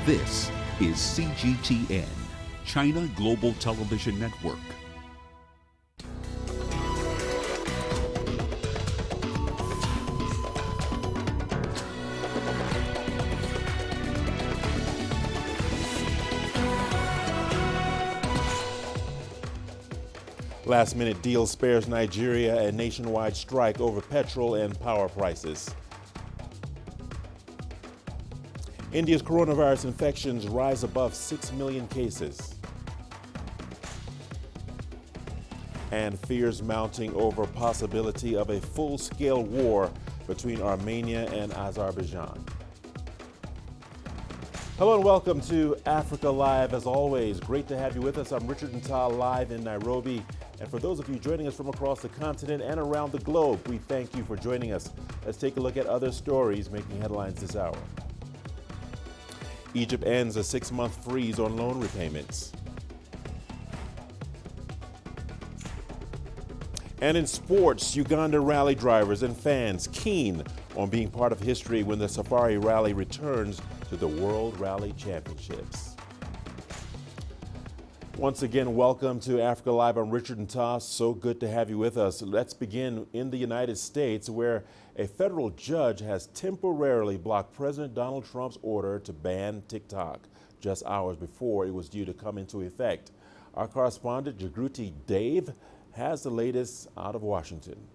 This is CGTN, China Global Television Network. Last-minute deal spares Nigeria a nationwide strike over petrol and power prices. India's coronavirus infections rise above 6 million cases. And fears mounting over possibility of a full-scale war between Armenia and Azerbaijan. Hello and welcome to Africa Live. As always, great to have you with us. I'm Richard Nta, live in Nairobi. And for those of you joining us from across the continent and around the globe, we thank you for joining us. Let's take a look at other stories making headlines this hour. Egypt ends a 6-month freeze on loan repayments. And in sports, Uganda rally drivers and fans keen on being part of history when the Safari Rally returns to the World Rally Championships. Once again, welcome to Africa Live. I'm Richard Nta. So good to have you with us. Let's begin in the United States, where a federal judge has temporarily blocked President Donald Trump's order to ban TikTok just hours before it was due to come into effect. Our correspondent, Jagruti Dave, has the latest out of Washington.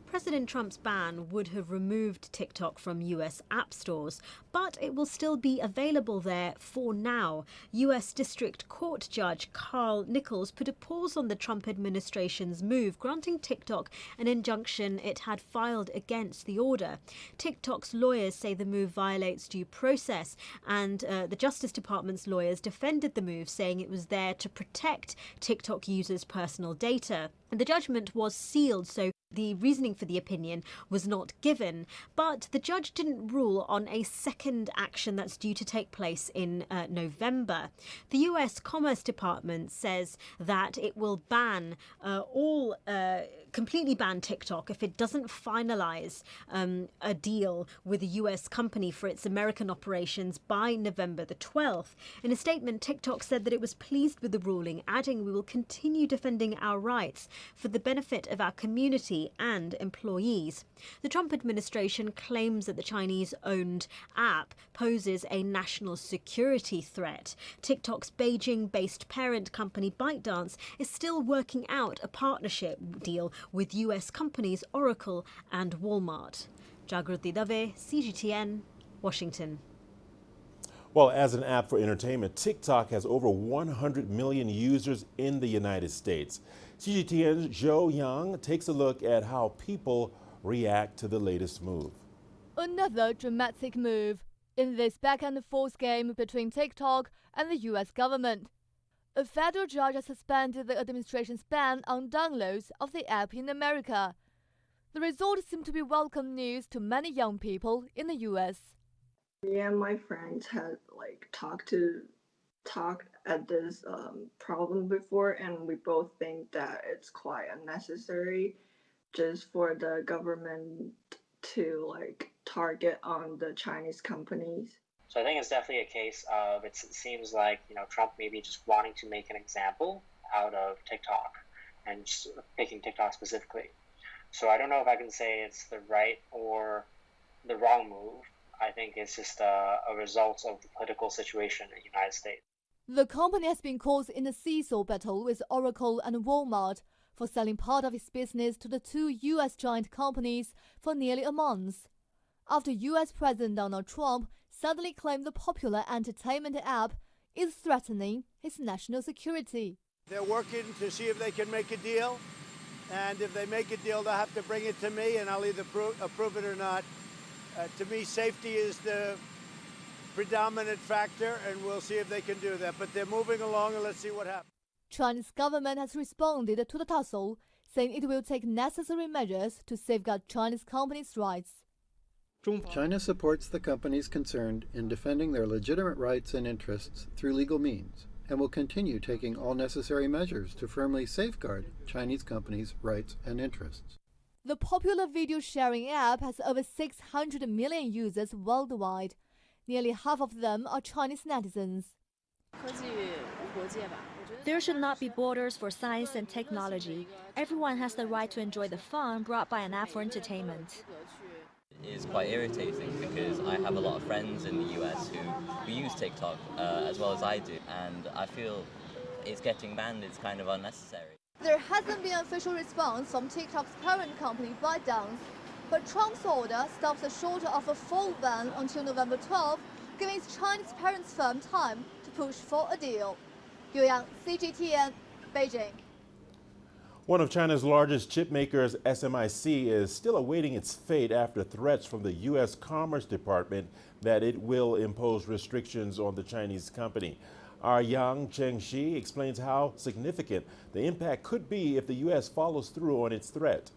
President Trump's ban would have removed TikTok from US app stores, but it will still be available there for now. US District Court Judge Carl Nichols put a pause on the Trump administration's move, granting TikTok an injunction it had filed against the order. TikTok's lawyers say the move violates due process, and the Justice Department's lawyers defended the move, saying it was there to protect TikTok users' personal data. And the judgment was sealed, so the reasoning for the opinion was not given, but the judge didn't rule on a second action that's due to take place in November. The US Commerce Department says that it will completely ban TikTok if it doesn't finalize a deal with a US company for its American operations by November the 12th. In a statement, TikTok said that it was pleased with the ruling, adding, "We will continue defending our rights for the benefit of our community and employees." The Trump administration claims that the Chinese-owned app poses a national security threat. TikTok's Beijing-based parent company ByteDance is still working out a partnership deal with US companies Oracle and Walmart. Jagruti Dave, CGTN, Washington. Well, as an app for entertainment, TikTok has over 100 million users in the United States. CGTN's Zhou Yang takes a look at how people react to the latest move. Another dramatic move in this back-and-forth game between TikTok and the US government. A federal judge has suspended the administration's ban on downloads of the app in America. The result seemed to be welcome news to many young people in the US. Me and my friends had talked at this problem before, and we both think that it's quite unnecessary just for the government to target on the Chinese companies. So I think it's definitely a case of it seems like Trump maybe just wanting to make an example out of TikTok and just picking TikTok specifically. So I don't know if I can say it's the right or the wrong move. I think it's just a result of the political situation in the United States. The company has been caught in a seesaw battle with Oracle and Walmart for selling part of its business to the two US giant companies for nearly a month, after US President Donald Trump suddenly claimed the popular entertainment app is threatening his national security. They're working to see if they can make a deal, and if they make a deal, they'll have to bring it to me, and I'll either approve it or not. To me, safety is the predominant factor, and we'll see if they can do that. But they're moving along, and let's see what happens. Chinese government has responded to the tussle, saying it will take necessary measures to safeguard Chinese companies' rights. China supports the companies concerned in defending their legitimate rights and interests through legal means, and will continue taking all necessary measures to firmly safeguard Chinese companies' rights and interests. The popular video sharing app has over 600 million users worldwide. Nearly half of them are Chinese netizens. There should not be borders for science and technology. Everyone has the right to enjoy the fun brought by an app for entertainment. Is quite irritating because I have a lot of friends in the US who use TikTok as well as I do, and I feel it's getting banned is kind of unnecessary. There hasn't been an official response from TikTok's parent company ByteDance, but Trump's order stops short of a full ban until November 12, giving its Chinese parent firm time to push for a deal. Yu Yang, CGTN, Beijing. One of China's largest chip makers, SMIC, is still awaiting its fate after threats from the U.S. Commerce Department that it will impose restrictions on the Chinese company. Our Yang Chengxi explains how significant the impact could be if the U.S. follows through on its threat.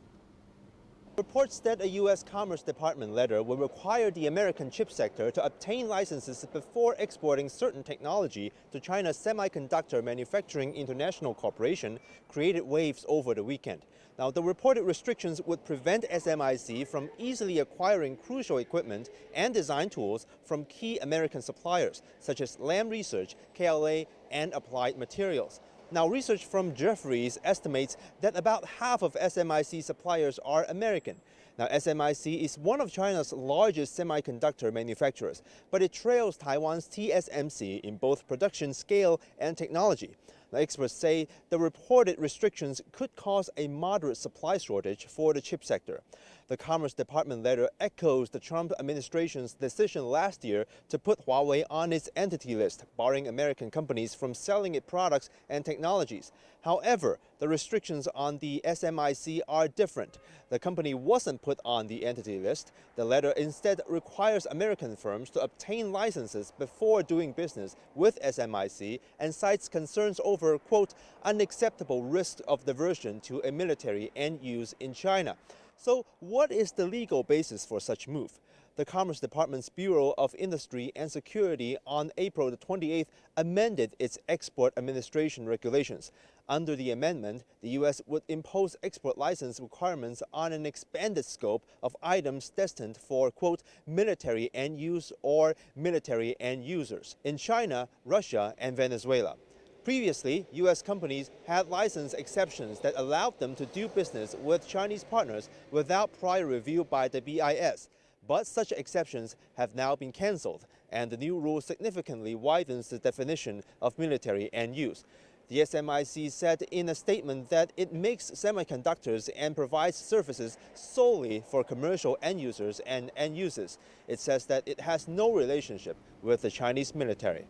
Reports that a U.S. Commerce Department letter will require the American chip sector to obtain licenses before exporting certain technology to China's Semiconductor Manufacturing International Corporation created waves over the weekend. Now, the reported restrictions would prevent SMIC from easily acquiring crucial equipment and design tools from key American suppliers, such as Lam Research, KLA, and Applied Materials. Now, research from Jefferies estimates that about half of SMIC suppliers are American. Now, SMIC is one of China's largest semiconductor manufacturers, but it trails Taiwan's TSMC in both production scale and technology. Now, experts say the reported restrictions could cause a moderate supply shortage for the chip sector. The Commerce Department letter echoes the Trump administration's decision last year to put Huawei on its entity list, barring American companies from selling its products and technologies. However, the restrictions on the SMIC are different. The company wasn't put on the entity list. The letter instead requires American firms to obtain licenses before doing business with SMIC and cites concerns over, quote, unacceptable risk of diversion to a military end use in China. So what is the legal basis for such move? The Commerce Department's Bureau of Industry and Security on April the 28th amended its export administration regulations. Under the amendment, the U.S. would impose export license requirements on an expanded scope of items destined for, quote, military end use or military end users in China, Russia, and Venezuela. Previously, U.S. companies had license exceptions that allowed them to do business with Chinese partners without prior review by the BIS. But such exceptions have now been cancelled, and the new rule significantly widens the definition of military end use. The SMIC said in a statement that it makes semiconductors and provides services solely for commercial end users and end users. It says that it has no relationship with the Chinese military.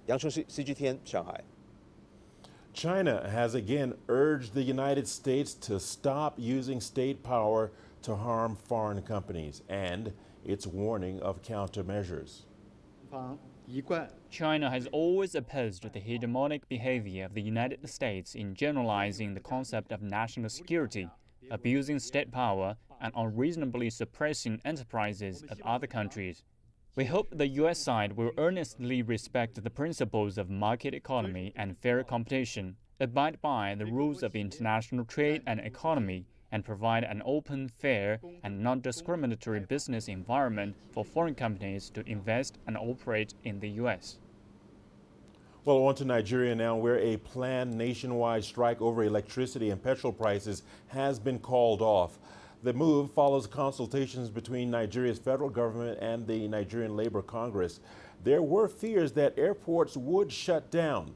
Yang Chengxi, CGTN, Shanghai. China has again urged the United States to stop using state power to harm foreign companies and its warning of countermeasures. China has always opposed the hegemonic behavior of the United States in generalizing the concept of national security, abusing state power, and unreasonably suppressing enterprises of other countries. We hope the U.S. side will earnestly respect the principles of market economy and fair competition, abide by the rules of international trade and economy, and provide an open, fair, and non-discriminatory business environment for foreign companies to invest and operate in the U.S. Well, on to Nigeria now, where a planned nationwide strike over electricity and petrol prices has been called off. The move follows consultations between Nigeria's federal government and the Nigerian Labor Congress. There were fears that airports would shut down.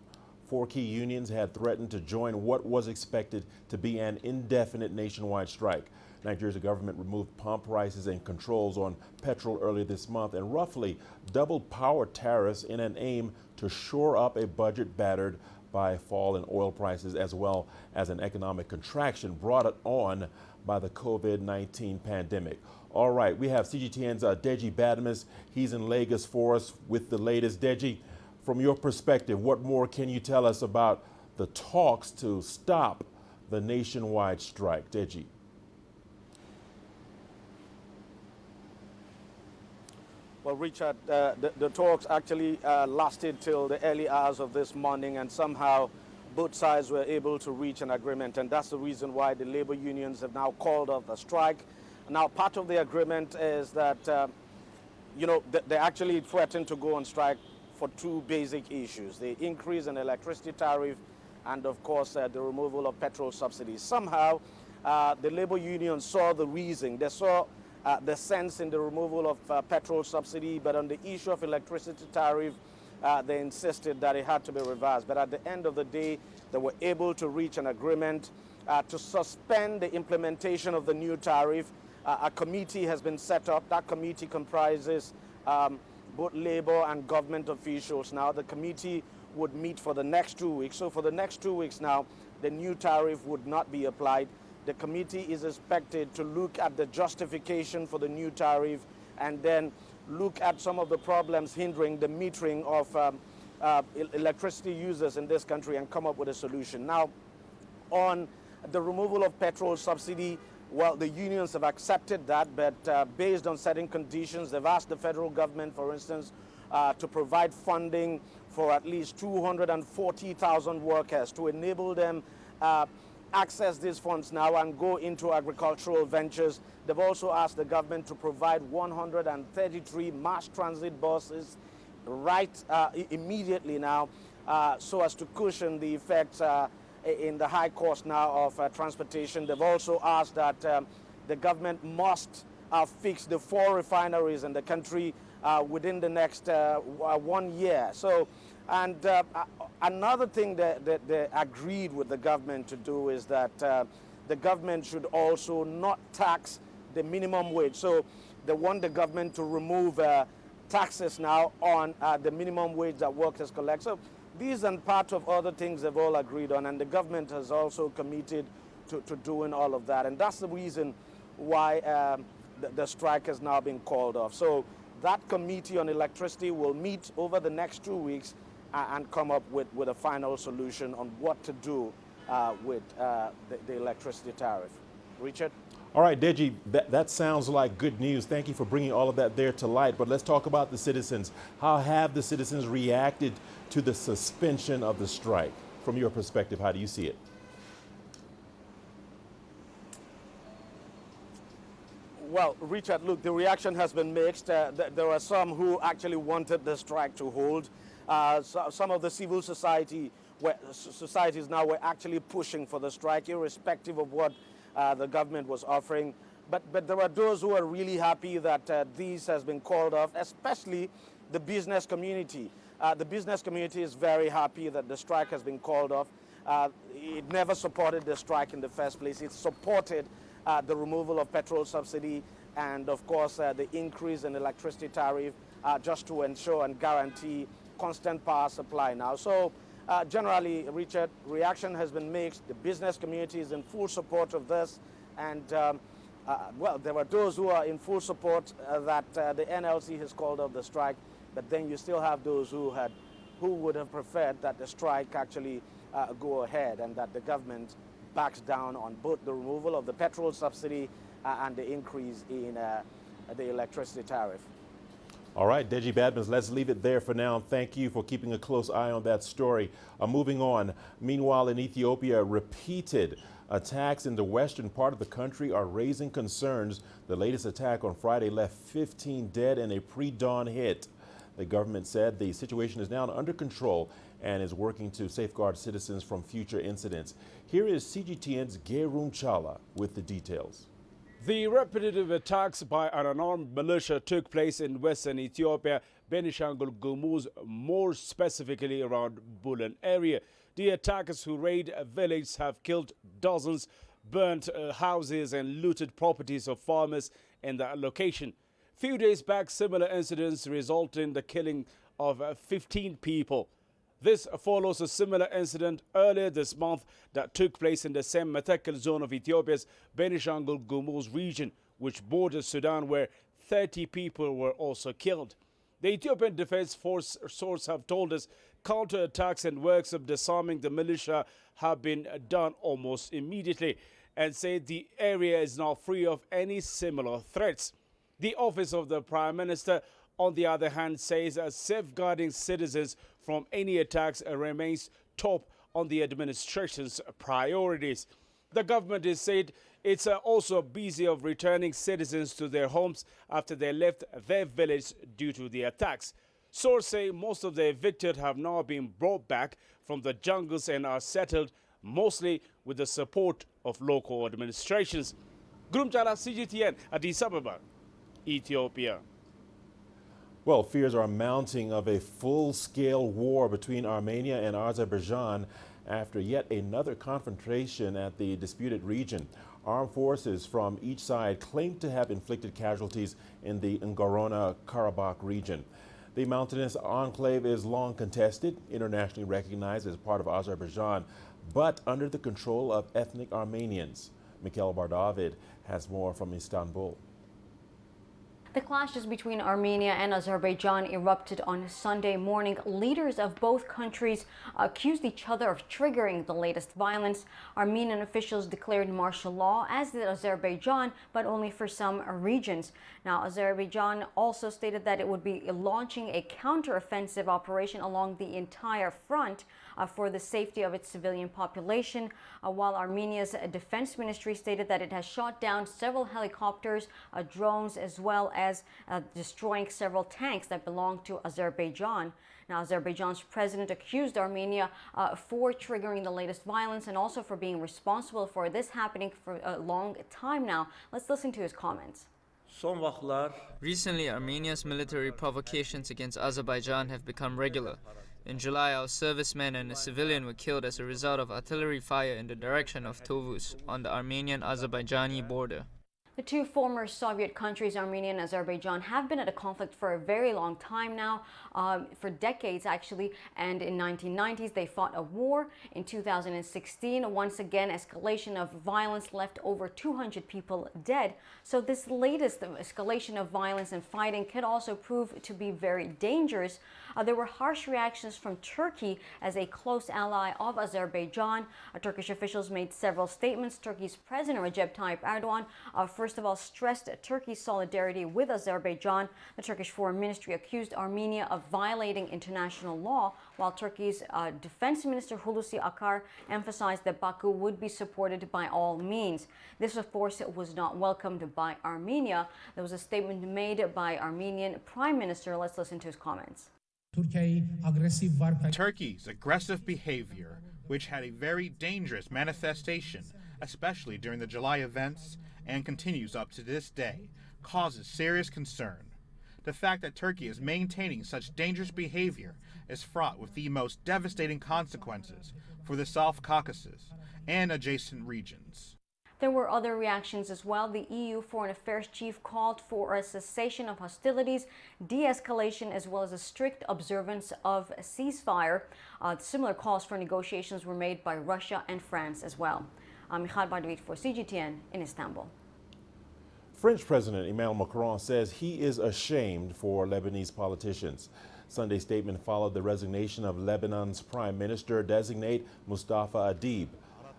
4 key unions had threatened to join what was expected to be an indefinite nationwide strike. Nigeria's government removed pump prices and controls on petrol earlier this month and roughly doubled power tariffs in an aim to shore up a budget battered by a fall in oil prices as well as an economic contraction brought on by the COVID-19 pandemic. All right, we have CGTN's Deji Badamus. He's in Lagos for us with the latest. Deji, from your perspective, what more can you tell us about the talks to stop the nationwide strike? Deji. Well, Richard, the talks actually lasted till the early hours of this morning, and somehow both sides were able to reach an agreement, and that's the reason why the labor unions have now called off the strike. Now, part of the agreement is that they actually threatened to go on strike for two basic issues: the increase in electricity tariff and, of course, the removal of petrol subsidies. Somehow, the labor union saw the reason. They saw the sense in the removal of petrol subsidy, but on the issue of electricity tariff, they insisted that it had to be reversed. But at the end of the day, they were able to reach an agreement to suspend the implementation of the new tariff. A committee has been set up. That committee comprises both labor and government officials. Now, the committee would meet for the next 2 weeks. So for the next 2 weeks now, the new tariff would not be applied. The committee is expected to look at the justification for the new tariff and then look at some of the problems hindering the metering of electricity users in this country and come up with a solution. Now, on the removal of petrol subsidy, well, the unions have accepted that, but based on certain conditions, they've asked the federal government, for instance, to provide funding for at least 240,000 workers to enable them access these funds now and go into agricultural ventures. They've also asked the government to provide 133 mass transit buses immediately now so as to cushion the effects in the high cost now of transportation. They've also asked that the government must fix the 4 refineries in the country within the next 1 year. So, and another thing that they agreed with the government to do is that the government should also not tax the minimum wage. So they want the government to remove taxes now on the minimum wage that workers collect. So these and part of other things they've all agreed on, and the government has also committed to doing all of that. And that's the reason why the strike has now been called off. So that committee on electricity will meet over the next 2 weeks and come up with a final solution on what to do with the electricity tariff. Richard? All right, Deji, that sounds like good news. Thank you for bringing all of that there to light. But let's talk about the citizens. How have the citizens reacted to the suspension of the strike? From your perspective, how do you see it? Well, Richard, look, the reaction has been mixed. There are some who actually wanted the strike to hold. Some of the civil societies now were actually pushing for the strike, irrespective of what the government was offering. But there are those who are really happy that this has been called off, especially the business community. The business community is very happy that the strike has been called off. It never supported the strike in the first place. It supported the removal of petrol subsidy and, of course, the increase in electricity tariff just to ensure and guarantee constant power supply now. So generally, Richard, reaction has been mixed. The business community is in full support of this. And, well, there are those who are in full support that the NLC has called off the strike. But then you still have those who would have preferred that the strike actually go ahead and that the government backs down on both the removal of the petrol subsidy and the increase in the electricity tariff. All right, Deji Badmans, let's leave it there for now. Thank you for keeping a close eye on that story. Moving on. Meanwhile, in Ethiopia, repeated attacks in the western part of the country are raising concerns. The latest attack on Friday left 15 dead in a pre-dawn hit. The government said the situation is now under control and is working to safeguard citizens from future incidents. Here is CGTN's Gerun Chala with the details. The repetitive attacks by an unarmed militia took place in western Ethiopia, Benishangul Gumuz, more specifically around Bulan area. The attackers who raided a village have killed dozens, burnt houses and looted properties of farmers in that location. Few days back, similar incidents resulted in the killing of 15 people. This follows a similar incident earlier this month that took place in the same Methekal zone of Ethiopia's Benishangul Gumuz region, which borders Sudan, where 30 people were also killed. The Ethiopian Defense Force sources have told us counterattacks and works of disarming the militia have been done almost immediately and say the area is now free of any similar threats. The office of the Prime Minister, on the other hand, says safeguarding citizens from any attacks remains top on the administration's priorities. The government has said it's also busy of returning citizens to their homes after they left their village due to the attacks. Sources say most of the evicted have now been brought back from the jungles and are settled mostly with the support of local administrations. Gurumjala, CGTN, Addis Ababa, Ethiopia. Well, fears are mounting of a full-scale war between Armenia and Azerbaijan after yet another confrontation at the disputed region. Armed forces from each side claim to have inflicted casualties in the Nagorno-Karabakh region. The mountainous enclave is long contested, internationally recognized as part of Azerbaijan, but under the control of ethnic Armenians. Mikhail Bardavid has more from Istanbul. The clashes between Armenia and Azerbaijan erupted on Sunday morning. Leaders of both countries accused each other of triggering the latest violence. Armenian officials declared martial law, as did Azerbaijan, but only for some regions. Now, Azerbaijan also stated that it would be launching a counteroffensive operation along the entire front for the safety of its civilian population, while Armenia's defense ministry stated that it has shot down several helicopters, drones, as well as destroying several tanks that belong to Azerbaijan. Now, Azerbaijan's president accused Armenia for triggering the latest violence and also for being responsible for this happening for a long time now. Let's listen to his comments. Recently, Armenia's military provocations against Azerbaijan have become regular. In July, our servicemen and a civilian were killed as a result of artillery fire in the direction of Tovuz on the Armenian-Azerbaijani border. The two former Soviet countries, Armenia and Azerbaijan, have been at a conflict for a very long time now, for decades actually, and in 1990s they fought a war. In 2016, once again, escalation of violence left over 200 people dead. So this latest escalation of violence and fighting could also prove to be very dangerous. There were harsh reactions from Turkey as a close ally of Azerbaijan. Turkish officials made several statements. Turkey's President Recep Tayyip Erdogan first of all stressed Turkey's solidarity with Azerbaijan. The Turkish Foreign Ministry accused Armenia of violating international law, while Turkey's Defense Minister Hulusi Akar emphasized that Baku would be supported by all means. This, of course, was not welcomed by Armenia. There was a statement made by Armenian Prime Minister. Let's listen to his comments. Turkey's aggressive behavior, which had a very dangerous manifestation, especially during the July events, and continues up to this day, causes serious concern. The fact that Turkey is maintaining such dangerous behavior is fraught with the most devastating consequences for the South Caucasus and adjacent regions. There were other reactions as well. The EU Foreign Affairs Chief called for a cessation of hostilities, de-escalation, as well as a strict observance of a ceasefire. Similar calls for negotiations were made by Russia and France as well. Mikhail Bardavid for CGTN in Istanbul. French President Emmanuel Macron says he is ashamed for Lebanese politicians. Sunday's statement followed the resignation of Lebanon's Prime Minister-designate Mustafa Adib.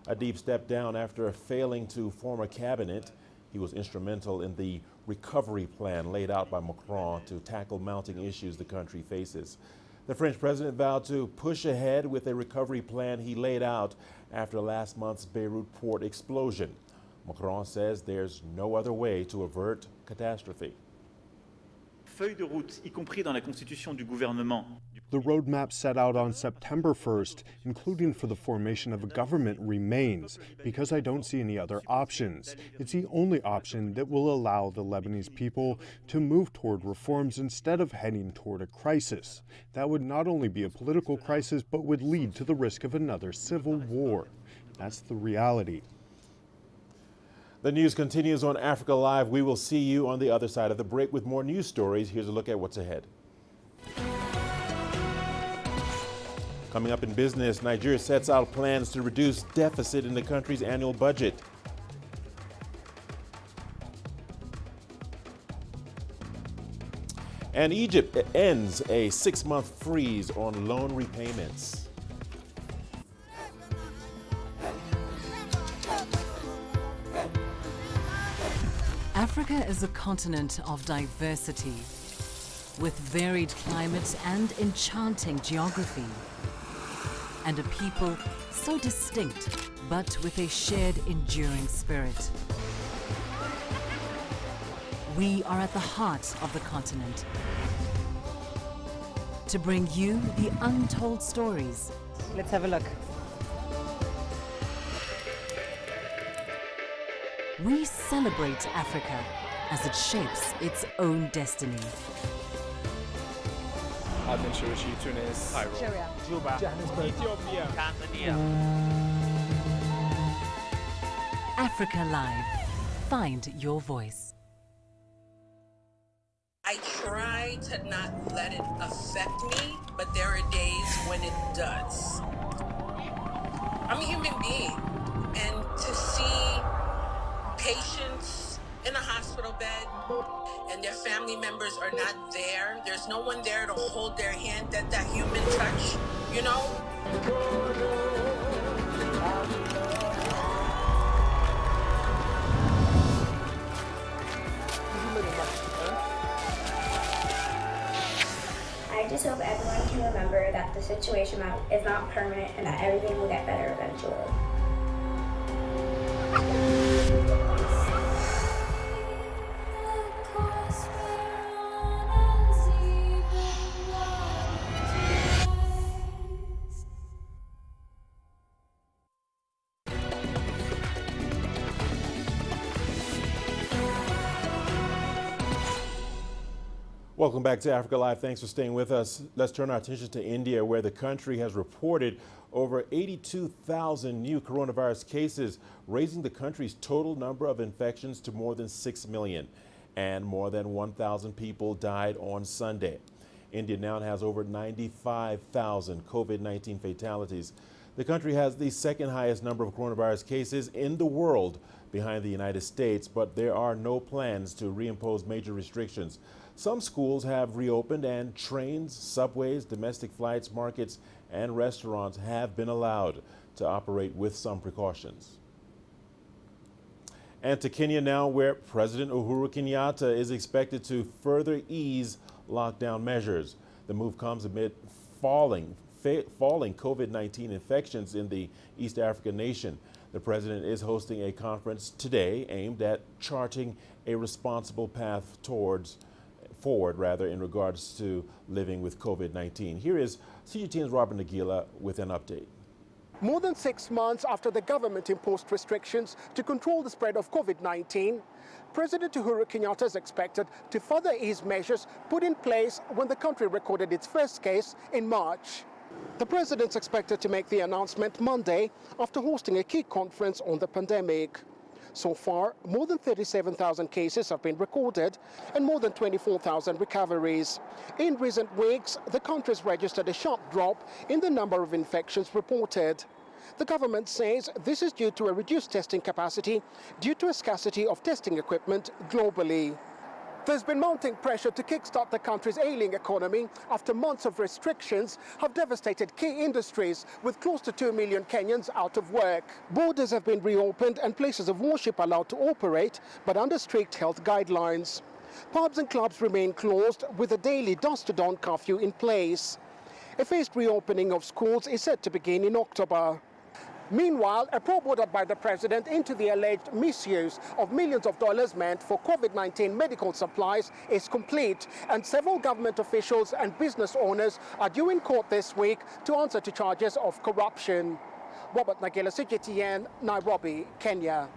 Adib stepped down after failing to form a cabinet. He was instrumental in the recovery plan laid out by Macron to tackle mounting issues the country faces. The French president vowed to push ahead with a recovery plan he laid out after last month's Beirut port explosion. Macron says there's no other way to avert catastrophe. Feuille de route, y compris dans la constitution du gouvernement. The roadmap set out on September 1st, including for the formation of a government, remains because I don't see any other options. It's the only option that will allow the Lebanese people to move toward reforms instead of heading toward a crisis. That would not only be a political crisis, but would lead to the risk of another civil war. That's the reality. The news continues on Africa Live. We will see you on the other side of the break with more news stories. Here's a look at what's ahead. Coming up in business, Nigeria sets out plans to reduce deficit in the country's annual budget. And Egypt ends a 6-month freeze on loan repayments. Africa is a continent of diversity, with varied climates and enchanting geography, and a people so distinct, but with a shared enduring spirit. We are at the heart of the continent to bring you the untold stories. Let's have a look. We celebrate Africa as it shapes its own destiny. I've been Shirishi, Tunis, Cairo, Juba, Johannesburg, Ethiopia, Tanzania. Africa Live. Find your voice. I try to not let it affect me, but there are days when it does. I'm a human being, and to see patients in a hospital bed and their family members are not there, there's no one there to hold their hand, that human touch, you know? I just hope everyone can remember that the situation is not permanent and that everything will get better eventually. Welcome back to Africa Live. Thanks for staying with us. Let's turn our attention to India, where the country has reported over 82,000 new coronavirus cases, raising the country's total number of infections to more than 6 million. And more than 1,000 people died on Sunday. India now has over 95,000 COVID-19 fatalities. The country has the second highest number of coronavirus cases in the world, behind the United States, but there are no plans to reimpose major restrictions. Some schools have reopened, and trains, subways, domestic flights, markets, and restaurants have been allowed to operate with some precautions. And to Kenya now, where President Uhuru Kenyatta is expected to further ease lockdown measures. The move comes amid falling COVID-19 infections in the East African nation. The president is hosting a conference today aimed at charting a responsible path forward in regards to living with COVID-19. Here is CGTN's Robert Nagila with an update. More than 6 months after the government imposed restrictions to control the spread of COVID-19, President Uhuru Kenyatta is expected to further ease measures put in place when the country recorded its first case in March. The president's expected to make the announcement Monday after hosting a key conference on the pandemic. So far, more than 37,000 cases have been recorded and more than 24,000 recoveries. In recent weeks, the country's registered a sharp drop in the number of infections reported. The government says this is due to a reduced testing capacity due to a scarcity of testing equipment globally. There's been mounting pressure to kickstart the country's ailing economy after months of restrictions have devastated key industries, with close to 2 million Kenyans out of work. Borders have been reopened and places of worship allowed to operate, but under strict health guidelines. Pubs and clubs remain closed, with a daily dusk-to-dawn curfew in place. A phased reopening of schools is set to begin in October. Meanwhile, a probe ordered by the president into the alleged misuse of millions of dollars meant for COVID-19 medical supplies is complete, and several government officials and business owners are due in court this week to answer to charges of corruption. Robert Nagila, CGTN, Nairobi, Kenya.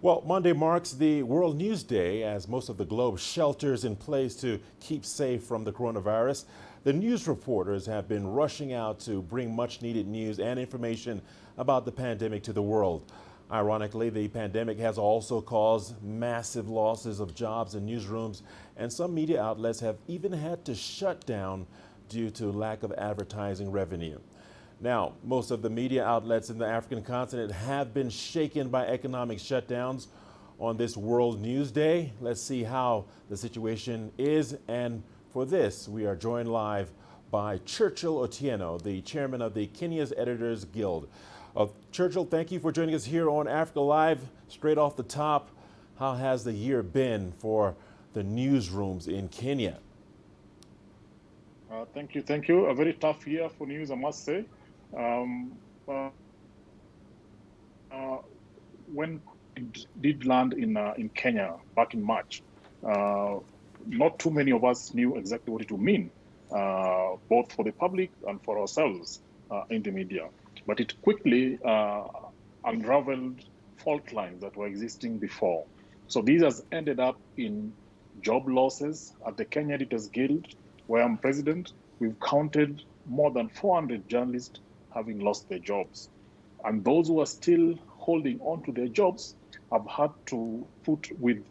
Well, Monday marks the World News Day as most of the globe shelters in place to keep safe from the coronavirus. The news reporters have been rushing out to bring much needed news and information about the pandemic to the world. Ironically, the pandemic has also caused massive losses of jobs in newsrooms, and some media outlets have even had to shut down due to lack of advertising revenue. Now, most of the media outlets in the African continent have been shaken by economic shutdowns. On this World News Day, let's see how the situation is, and for this, we are joined live by Churchill Otieno, the chairman of the Kenya's Editors Guild. Churchill, thank you for joining us here on Africa Live. Straight off the top, how has the year been for the newsrooms in Kenya? Thank you. A very tough year for news, I must say. when it did land in Kenya back in March, not too many of us knew exactly what it would mean, both for the public and for ourselves in the media. But it quickly unraveled fault lines that were existing before. So these has ended up in job losses. At the Kenya Editors Guild, where I'm president, we've counted more than 400 journalists having lost their jobs. And those who are still holding on to their jobs have had to put with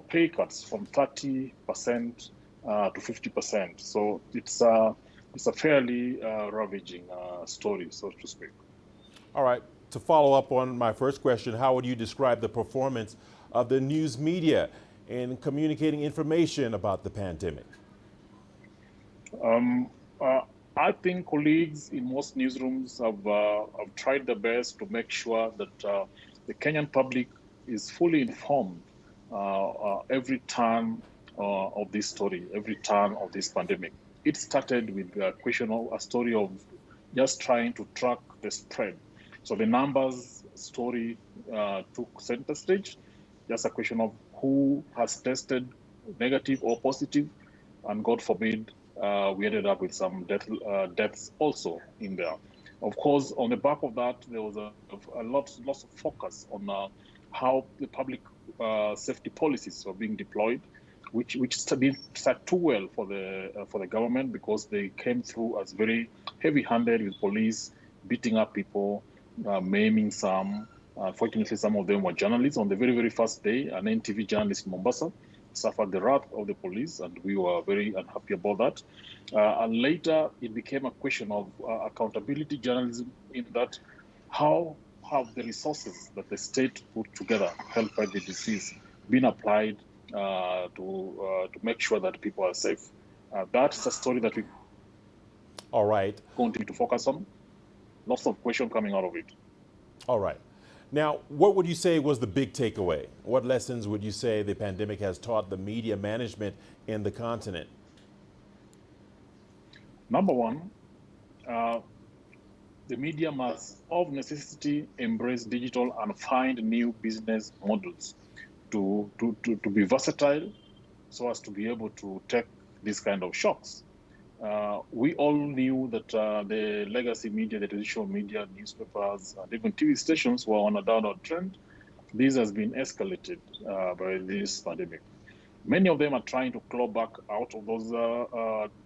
pay cuts from 30% to 50%. So it's a fairly ravaging story, so to speak. All right. To follow up on my first question, how would you describe the performance of the news media in communicating information about the pandemic? I think colleagues in most newsrooms have tried their best to make sure that the Kenyan public is fully informed every turn of this story, every turn of this pandemic. It started with a story of just trying to track the spread. So the numbers story took center stage. Just a question of who has tested negative or positive, and God forbid, we ended up with some deaths also in there. Of course, on the back of that, there was lots of focus on how the public safety policies were being deployed, which didn't start too well for the government, because they came through as very heavy-handed with police beating up people, maiming some. Fortunately, some of them were journalists. On the very, very first day, an NTV journalist in Mombasa suffered the wrath of the police, and we were very unhappy about that. And later, it became a question of accountability journalism, in that how have the resources that the state put together to help fight the disease been applied to make sure that people are safe. That's a story that we continue to focus on. Lots of questions coming out of it. All right. Now, what would you say was the big takeaway? What lessons would you say the pandemic has taught the media management in the continent? Number one, the media must of necessity embrace digital and find new business models to be versatile, so as to be able to take these kind of shocks. We all knew that the legacy media, the traditional media, newspapers, and even TV stations were on a downward trend. This has been escalated by this pandemic. Many of them are trying to claw back out of those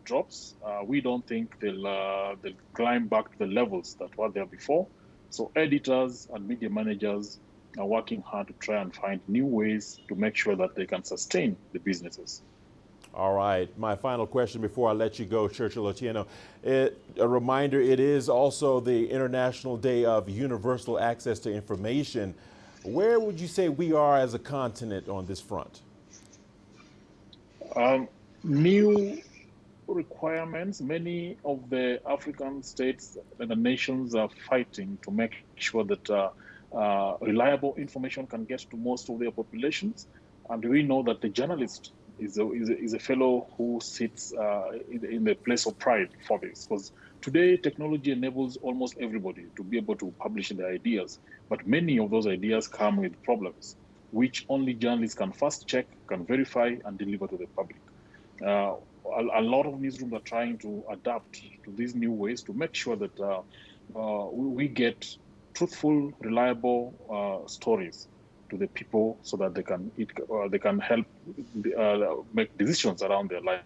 drops. We don't think they'll climb back to the levels that were there before. So editors and media managers are working hard to try and find new ways to make sure that they can sustain the businesses. All right. My final question before I let you go, Churchill Otieno. A reminder, it is also the International Day of Universal Access to Information. Where would you say we are as a continent on this front? New requirements. Many of the African states and the nations are fighting to make sure that reliable information can get to most of their populations. And we know that the journalist is a fellow who sits in the place of pride for this, because today technology enables almost everybody to be able to publish their ideas, but many of those ideas come with problems, which only journalists can first check, can verify, and deliver to the public. A lot of newsrooms are trying to adapt to these new ways to make sure that we get truthful, reliable stories to the people, so that they can help make decisions around their life.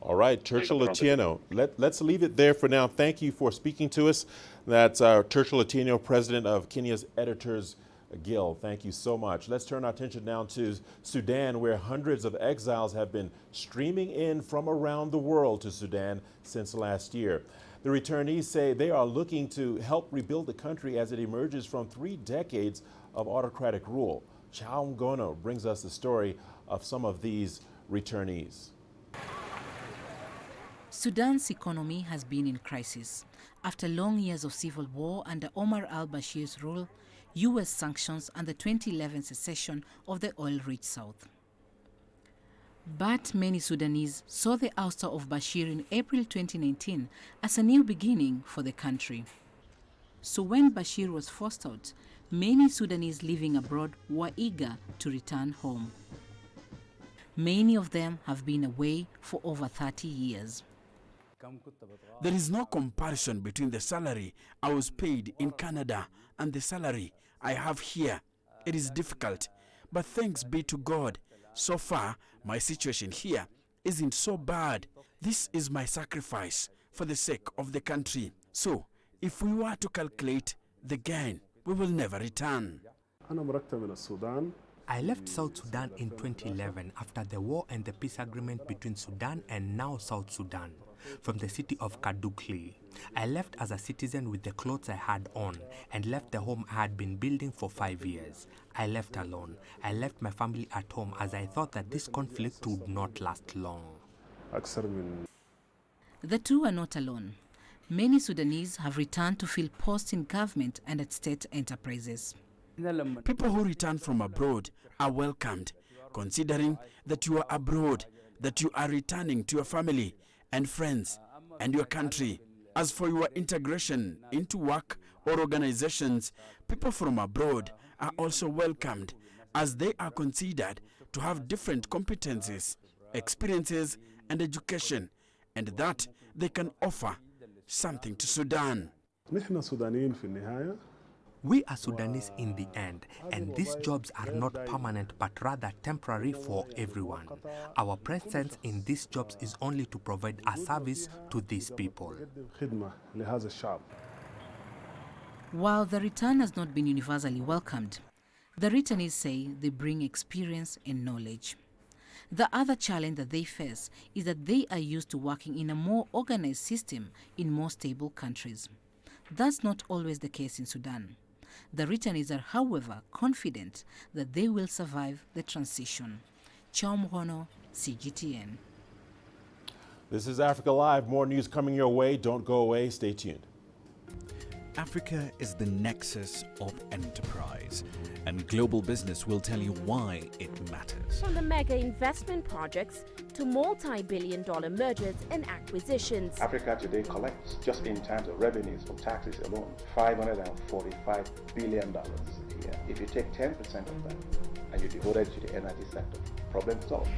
All right, Churchill Otieno, let's leave it there for now. Thank you for speaking to us. That's Churchill Otieno, president of Kenya's Editors Guild. Thank you so much. Let's turn our attention now to Sudan, where hundreds of exiles have been streaming in from around the world to Sudan since last year. The returnees say they are looking to help rebuild the country as it emerges from 3 decades of autocratic rule. Chao Ngono brings us the story of some of these returnees. Sudan's economy has been in crisis. After long years of civil war under Omar al-Bashir's rule, U.S. sanctions, and the 2011 secession of the oil-rich South. But many Sudanese saw the ouster of Bashir in April 2019 as a new beginning for the country. So when Bashir was forced out, many Sudanese living abroad were eager to return home. Many of them have been away for over 30 years. There is no comparison between the salary I was paid in Canada and the salary I have here. It is difficult, but thanks be to God, so far my situation here isn't so bad. This is my sacrifice for the sake of the country. So, if we were to calculate the gain, we will never return. I left South Sudan in 2011 after the war and the peace agreement between Sudan and now South Sudan, from the city of Kadugli. I left as a citizen with the clothes I had on and left the home I had been building for 5 years. I left alone. I left my family at home as I thought that this conflict would not last long. The two are not alone. Many Sudanese have returned to fill posts in government and at state enterprises. People who return from abroad are welcomed, considering that you are abroad, that you are returning to your family and friends and your country. As for your integration into work or organizations, people from abroad are also welcomed, as they are considered to have different competencies, experiences, and education, and that they can offer something to Sudan. We are Sudanese in the end, and these jobs are not permanent but rather temporary for everyone. Our presence in these jobs is only to provide a service to these people. While the return has not been universally welcomed, the returnees say they bring experience and knowledge. The other challenge that they face is that they are used to working in a more organized system in more stable countries. That's not always the case in Sudan. The returnees are, however, confident that they will survive the transition. Chaumhono, CGTN. This is Africa Live. More news coming your way. Don't go away. Stay tuned. Africa is the nexus of enterprise, and global business will tell you why it matters. From the mega investment projects to multi-billion-dollar mergers and acquisitions. Africa today collects, just in terms of revenues from taxes alone, $545 billion a year. If you take 10% of that and you devote it to the energy sector, problem solved.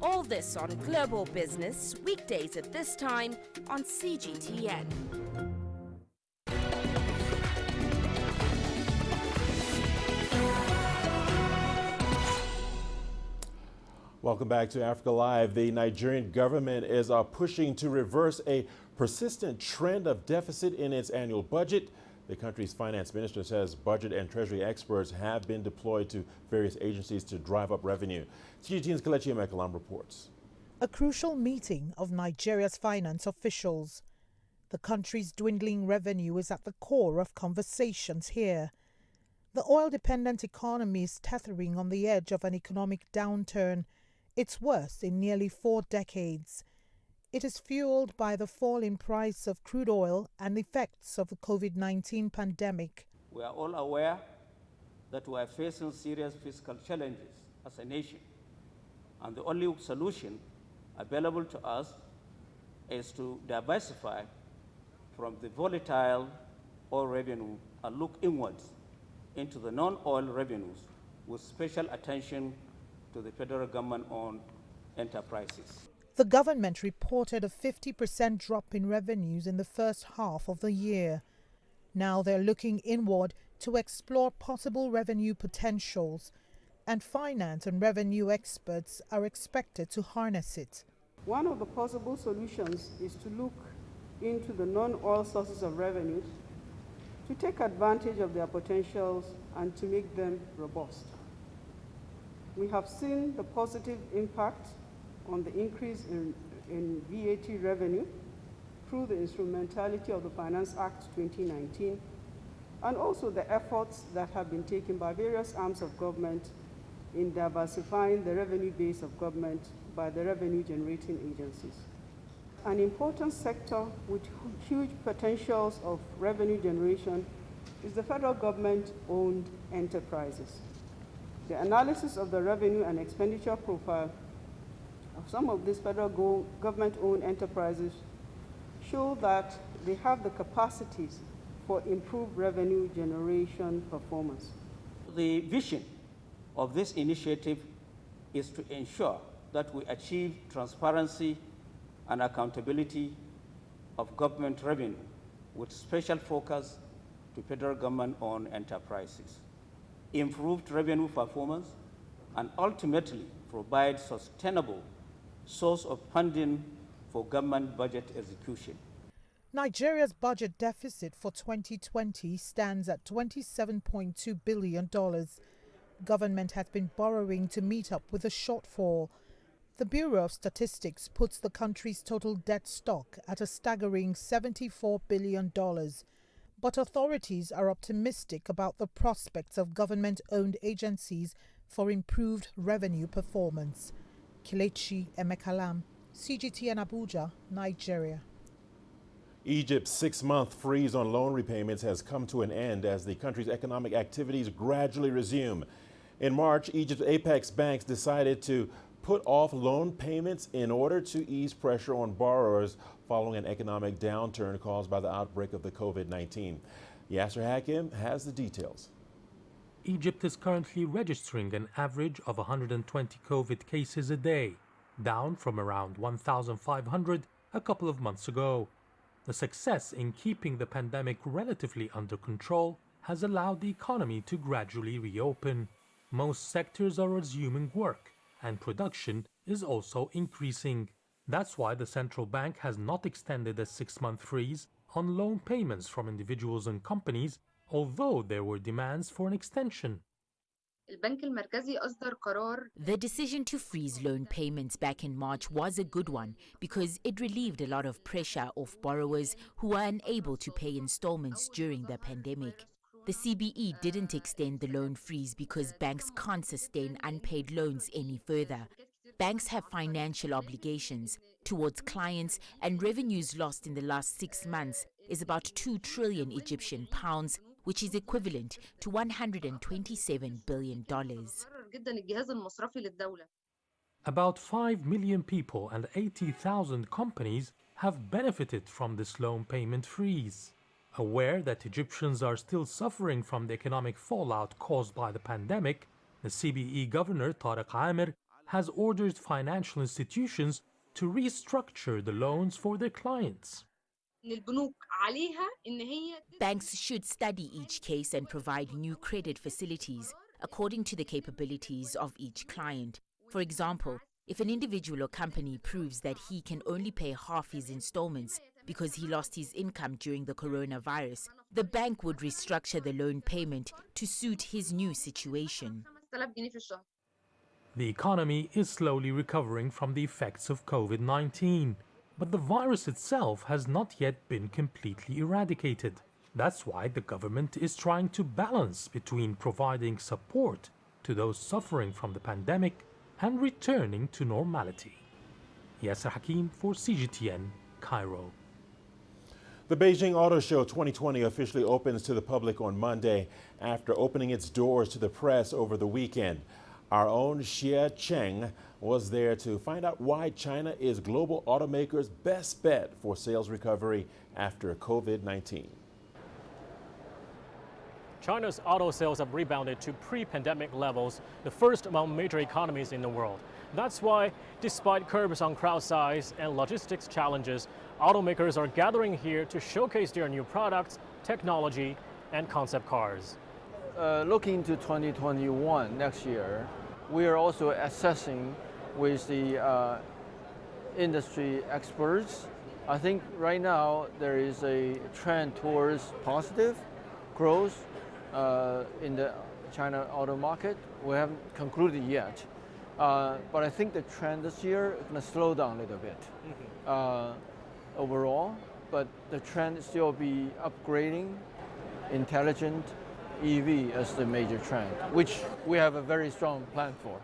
All this on Global Business, weekdays at this time on CGTN. Welcome back to Africa Live. The Nigerian government is pushing to reverse a persistent trend of deficit in its annual budget. The country's finance minister says budget and treasury experts have been deployed to various agencies to drive up revenue. CGTN's Kelechi Emekalam reports. A crucial meeting of Nigeria's finance officials. The country's dwindling revenue is at the core of conversations here. The oil-dependent economy is tethering on the edge of an economic downturn, its worst in nearly 4 decades. It is fueled by the fall in price of crude oil and the effects of the COVID-19 pandemic. We are all aware that we are facing serious fiscal challenges as a nation, and the only solution available to us is to diversify from the volatile oil revenue and look inwards into the non-oil revenues with special attention to the federal government-owned enterprises. The government reported a 50% drop in revenues in the first half of the year. Now they're looking inward to explore possible revenue potentials, and finance and revenue experts are expected to harness it. One of the possible solutions is to look into the non-oil sources of revenue to take advantage of their potentials and to make them robust. We have seen the positive impact on the increase in VAT revenue through the instrumentality of the Finance Act 2019, and also the efforts that have been taken by various arms of government in diversifying the revenue base of government by the revenue-generating agencies. An important sector with huge potentials of revenue generation is the federal government-owned enterprises. The analysis of the revenue and expenditure profile of some of these federal government-owned enterprises show that they have the capacities for improved revenue generation performance. The vision of this initiative is to ensure that we achieve transparency and accountability of government revenue with special focus to federal government-owned enterprises, improved revenue performance, and ultimately provide sustainable source of funding for government budget execution. Nigeria's budget deficit for 2020 stands at $27.2 billion. Government has been borrowing to meet up with the shortfall. The Bureau of Statistics puts the country's total debt stock at a staggering $74 billion. But authorities are optimistic about the prospects of government-owned agencies for improved revenue performance. Kelechi Emekalam, CGTN Abuja, Nigeria. Egypt's 6-month freeze on loan repayments has come to an end as the country's economic activities gradually resume. In March, Egypt's apex banks decided to put off loan payments in order to ease pressure on borrowers following an economic downturn caused by the outbreak of the COVID-19. Yasser Hakim has the details. Egypt is currently registering an average of 120 COVID cases a day, down from around 1,500 a couple of months ago. The success in keeping the pandemic relatively under control has allowed the economy to gradually reopen. Most sectors are resuming work, and production is also increasing. That's why the central bank has not extended a 6-month freeze on loan payments from individuals and companies, although there were demands for an extension. The decision to freeze loan payments back in March was a good one because it relieved a lot of pressure off borrowers who were unable to pay installments during the pandemic. The CBE didn't extend the loan freeze because banks can't sustain unpaid loans any further. Banks have financial obligations towards clients, and revenues lost in the last 6 months is about 2 trillion Egyptian pounds, which is equivalent to $127 billion. About 5 million people and 80,000 companies have benefited from this loan payment freeze. Aware that Egyptians are still suffering from the economic fallout caused by the pandemic, the CBE Governor Tariq Amir has ordered financial institutions to restructure the loans for their clients. Banks should study each case and provide new credit facilities according to the capabilities of each client. For example, if an individual or company proves that he can only pay half his installments because he lost his income during the coronavirus, the bank would restructure the loan payment to suit his new situation. The economy is slowly recovering from the effects of COVID-19, but the virus itself has not yet been completely eradicated. That's why the government is trying to balance between providing support to those suffering from the pandemic and returning to normality. Yasser Hakim for CGTN, Cairo. The Beijing Auto Show 2020 officially opens to the public on Monday after opening its doors to the press over the weekend. Our own Xie Cheng was there to find out why China is global automakers' best bet for sales recovery after COVID-19. China's auto sales have rebounded to pre-pandemic levels, the first among major economies in the world. That's why, despite curbs on crowd size and logistics challenges, automakers are gathering here to showcase their new products, technology, and concept cars. Looking to 2021 next year, we are also assessing with the industry experts. I think right now there is a trend towards positive growth in the China auto market. We haven't concluded yet, but I think the trend this year is going to slow down a little bit overall, but the trend still be upgrading intelligent EV as the major trend, which we have a very strong plan for.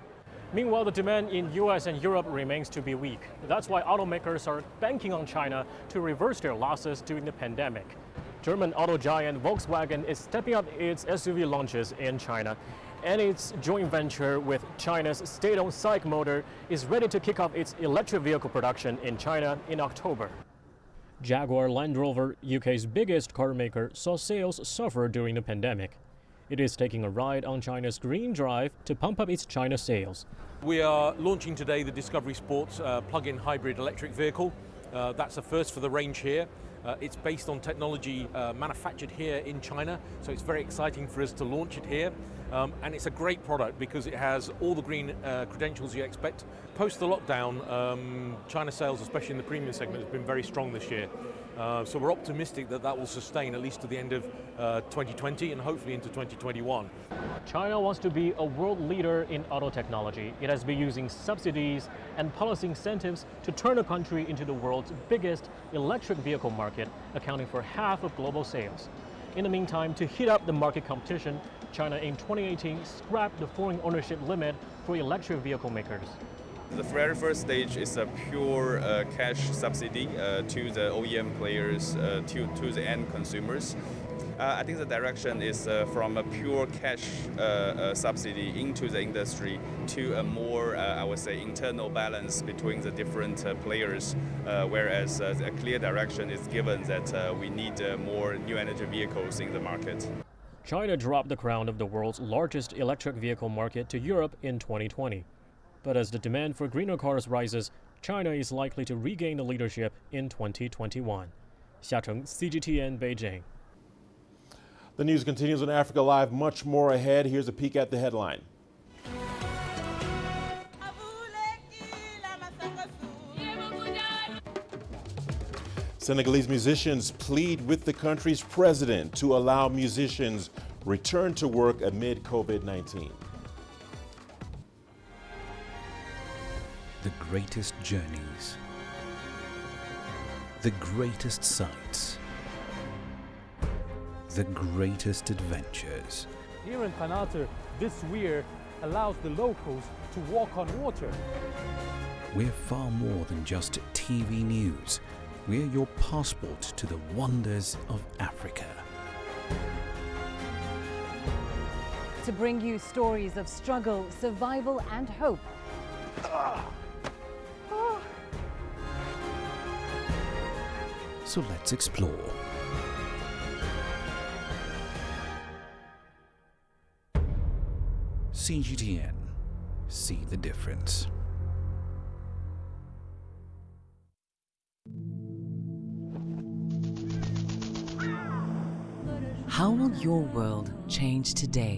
Meanwhile, the demand in US and Europe remains to be weak. That's why automakers are banking on China to reverse their losses during the pandemic. German auto giant Volkswagen is stepping up its SUV launches in China, and its joint venture with China's state-owned SMIC Motor is ready to kick off its electric vehicle production in China in October. Jaguar Land Rover, UK's biggest car maker, saw sales suffer during the pandemic. It is taking a ride on China's green drive to pump up its China sales. We are launching today the Discovery Sports plug-in hybrid electric vehicle. That's a first for the range here. It's based on technology manufactured here in China, so it's very exciting for us to launch it here. And it's a great product because it has all the green credentials you expect. Post the lockdown, China sales, especially in the premium segment, has been very strong this year. So we're optimistic that that will sustain at least to the end of 2020 and hopefully into 2021. China wants to be a world leader in auto technology. It has been using subsidies and policy incentives to turn the country into the world's biggest electric vehicle market, accounting for half of global sales. In the meantime, to heat up the market competition, China in 2018 scrapped the foreign ownership limit for electric vehicle makers. The very first stage is a pure cash subsidy to the OEM players, to the end consumers. I think the direction is from a pure cash subsidy into the industry to a more, I would say, internal balance between the different players, whereas a clear direction is given that we need more new energy vehicles in the market. China dropped the crown of the world's largest electric vehicle market to Europe in 2020. But as the demand for greener cars rises, China is likely to regain the leadership in 2021. Xia Cheng, CGTN, Beijing. The news continues on Africa Live. Much more ahead. Here's a peek at the headline. Senegalese musicians plead with the country's president to allow musicians return to work amid COVID-19. The greatest journeys, the greatest sights, the greatest adventures. Here in Kanata, this weir allows the locals to walk on water. We're far more than just TV news. We're your passport to the wonders of Africa. To bring you stories of struggle, survival and hope. So let's explore. CGTN. See the difference. How will your world change today?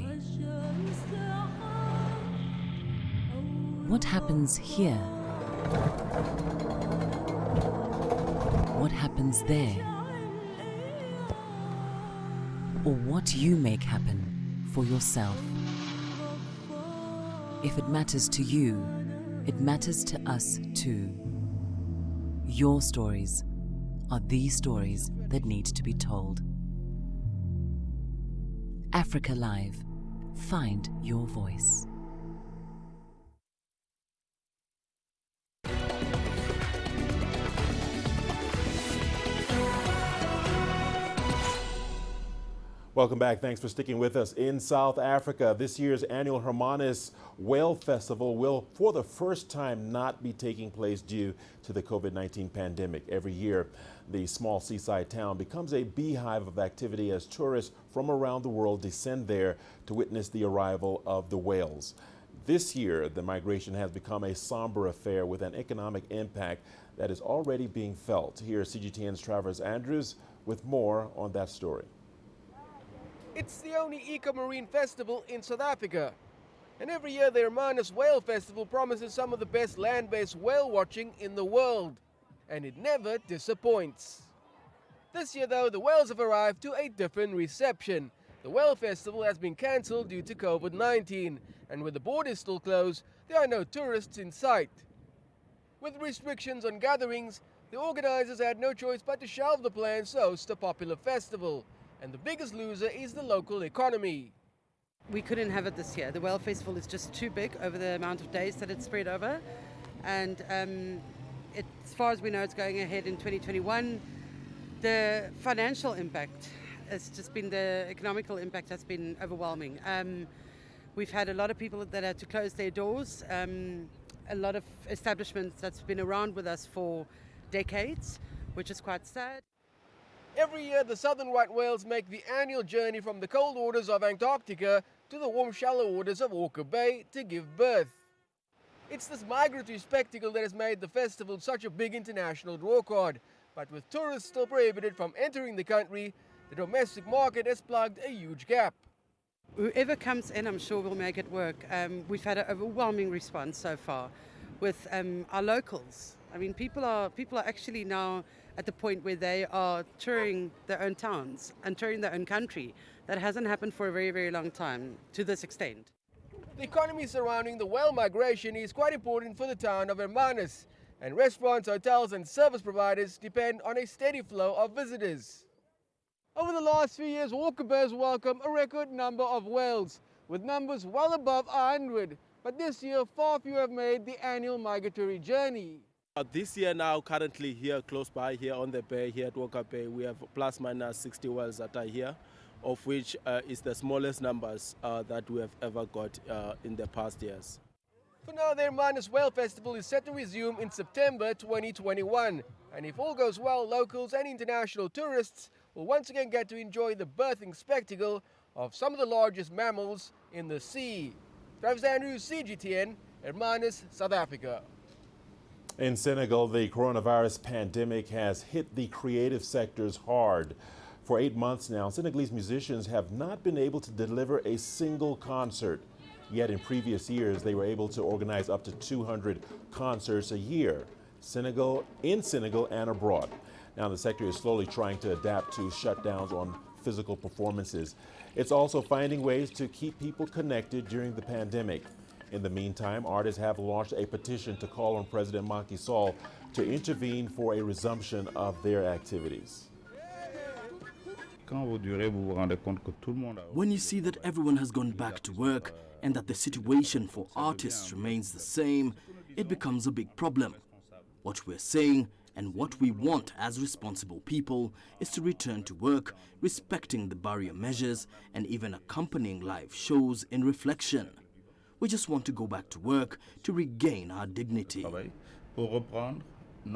What happens here? What happens there? Or what you make happen for yourself? If it matters to you, it matters to us too. Your stories are the stories that need to be told. Africa Live. Find your voice. Welcome back. Thanks for sticking with us. In South Africa, this year's annual Hermanus Whale Festival will, for the first time, not be taking place due to the COVID-19 pandemic. Every year, the small seaside town becomes a beehive of activity as tourists from around the world descend there to witness the arrival of the whales. This year, the migration has become a somber affair with an economic impact that is already being felt. Here's CGTN's Travers Andrews with more on that story. It's the only eco-marine festival in South Africa. And every year the Hermanus Whale Festival promises some of the best land-based whale watching in the world. And it never disappoints. This year though, the whales have arrived to a different reception. The Whale Festival has been cancelled due to COVID-19. And with the borders still closed, there are no tourists in sight. With restrictions on gatherings, the organizers had no choice but to shelve the plans to host a popular festival. And the biggest loser is the local economy. We couldn't have it this year. The Whale Festival is just too big over the amount of days that it's spread over. And as far as we know, it's going ahead in 2021. The financial impact has just been, the economical impact has been overwhelming. We've had a lot of people that had to close their doors. A lot of establishments that's been around with us for decades which is quite sad. Every year, the southern right whales make the annual journey from the cold waters of Antarctica to the warm, shallow waters of Walker Bay to give birth. It's this migratory spectacle that has made the festival such a big international draw card. But with tourists still prohibited from entering the country, the domestic market has plugged a huge gap. Whoever comes in, I'm sure will make it work. We've had an overwhelming response so far with our locals. I mean, people are actually now at the point where they are touring their own towns and touring their own country. That hasn't happened for a very, very long time to this extent. The economy surrounding the whale migration is quite important for the town of Hermanus, and restaurants, hotels and service providers depend on a steady flow of visitors. Over the last few years, Walker Bay has welcomed a record number of whales, with numbers well above 100. But this year, far fewer have made the annual migratory journey. This year now, currently here close by, here on the bay, here at Walker Bay, we have plus minus 60 whales that are here, of which is the smallest numbers that we have ever got in the past years. For now, the Hermanus Whale Festival is set to resume in September 2021. And if all goes well, locals and international tourists will once again get to enjoy the birthing spectacle of some of the largest mammals in the sea. Travis Andrews, CGTN, Hermanus, South Africa. In Senegal, the coronavirus pandemic has hit the creative sectors hard. For 8 months now, Senegalese musicians have not been able to deliver a single concert. Yet in previous years, they were able to organize up to 200 concerts a year, in Senegal and abroad. Now the sector is slowly trying to adapt to shutdowns on physical performances. It's also finding ways to keep people connected during the pandemic. In the meantime, artists have launched a petition to call on President Macky Sall to intervene for a resumption of their activities. When you see that everyone has gone back to work and that the situation for artists remains the same, it becomes a big problem. What we're saying and what we want as responsible people is to return to work, respecting the barrier measures and even accompanying live shows in reflection. We just want to go back to work to regain our dignity. We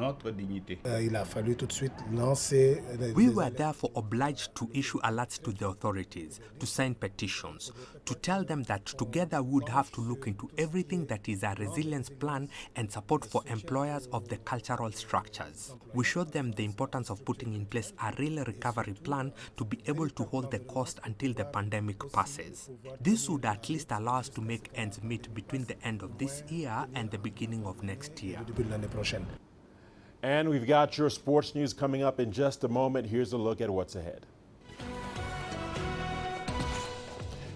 were therefore obliged to issue alerts to the authorities, to sign petitions, to tell them that together we would have to look into everything that is a resilience plan and support for employers of the cultural structures. We showed them the importance of putting in place a real recovery plan to be able to hold the cost until the pandemic passes. This would at least allow us to make ends meet between the end of this year and the beginning of next year. And we've got your sports news coming up in just a moment. Here's a look at what's ahead.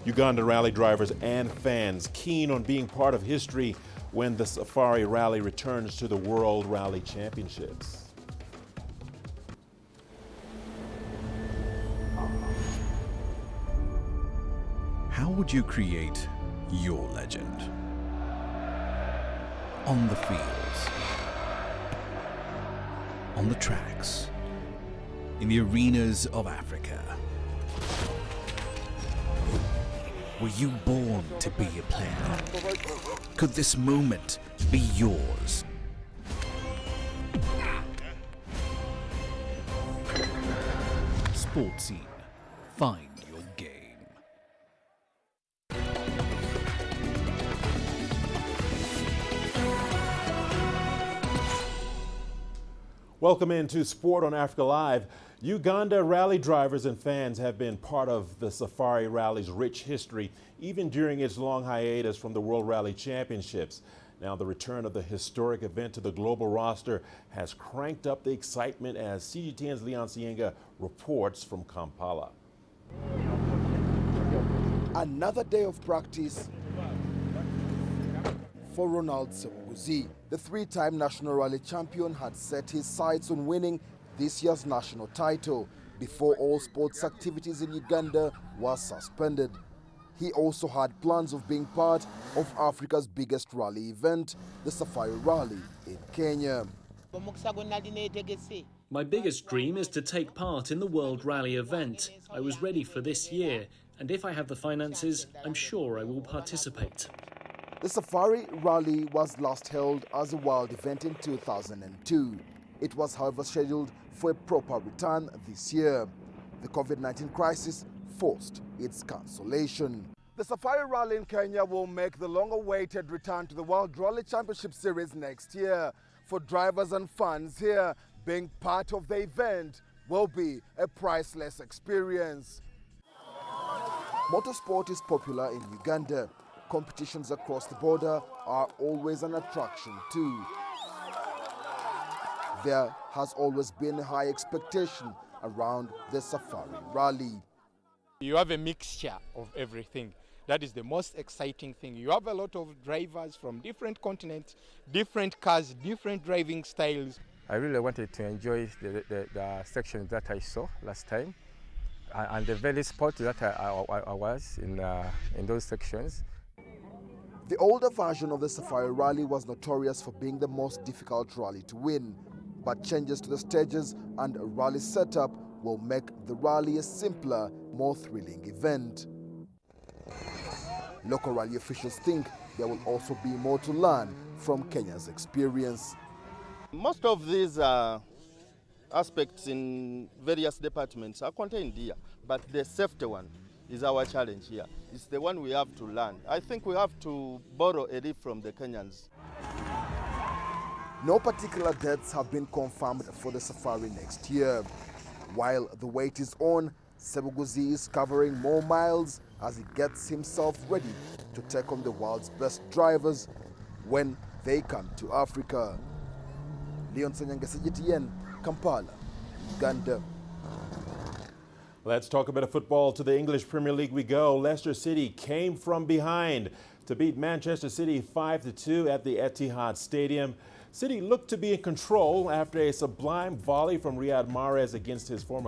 Uganda rally drivers and fans keen on being part of history when the Safari Rally returns to the World Rally Championships. How would you create your legend? On the fields, on the tracks, in the arenas of Africa. Were you born to be a player? Could this moment be yours? Sports Scene. Find your game. Welcome into Sport on Africa Live. Uganda rally drivers and fans have been part of the Safari Rally's rich history, even during its long hiatus from the World Rally Championships. Now, the return of the historic event to the global roster has cranked up the excitement, as CGTN's Leon Sienga reports from Kampala. Another day of practice for Ronald Semuguzi. The three-time National Rally champion had set his sights on winning this year's national title before all sports activities in Uganda were suspended. He also had plans of being part of Africa's biggest rally event, the Safari Rally in Kenya. My biggest dream is to take part in the World Rally event. I was ready for this year, and if I have the finances, I'm sure I will participate. The Safari Rally was last held as a wild event in 2002. It was, however, scheduled for a proper return this year. The COVID-19 crisis forced its cancellation. The Safari Rally in Kenya will make the long-awaited return to the World Rally Championship Series next year. For drivers and fans here, being part of the event will be a priceless experience. Motorsport is popular in Uganda. Competitions across the border are always an attraction too. There has always been a high expectation around the Safari Rally. You have a mixture of everything. That is the most exciting thing. You have a lot of drivers from different continents, different cars, different driving styles. I really wanted to enjoy the sections that I saw last time, and the very spot that I was in those sections. The older version of the Safari Rally was notorious for being the most difficult rally to win, but changes to the stages and a rally setup will make the rally a simpler, more thrilling event. Local rally officials think there will also be more to learn from Kenya's experience. Most of these aspects in various departments are contained here, but the safety one is our challenge here. It's the one we have to learn. I think we have to borrow a leaf from the Kenyans. No particular dates have been confirmed for the safari next year. While the wait is on, Sebuguzi is covering more miles as he gets himself ready to take on the world's best drivers when they come to Africa. Leon Senyange, CGTN, Kampala, Uganda. Let's talk a bit of football. To the English Premier League we go. Leicester City came from behind to beat Manchester City 5-2 at the Etihad Stadium. City looked to be in control after a sublime volley from Riyad Mahrez against his former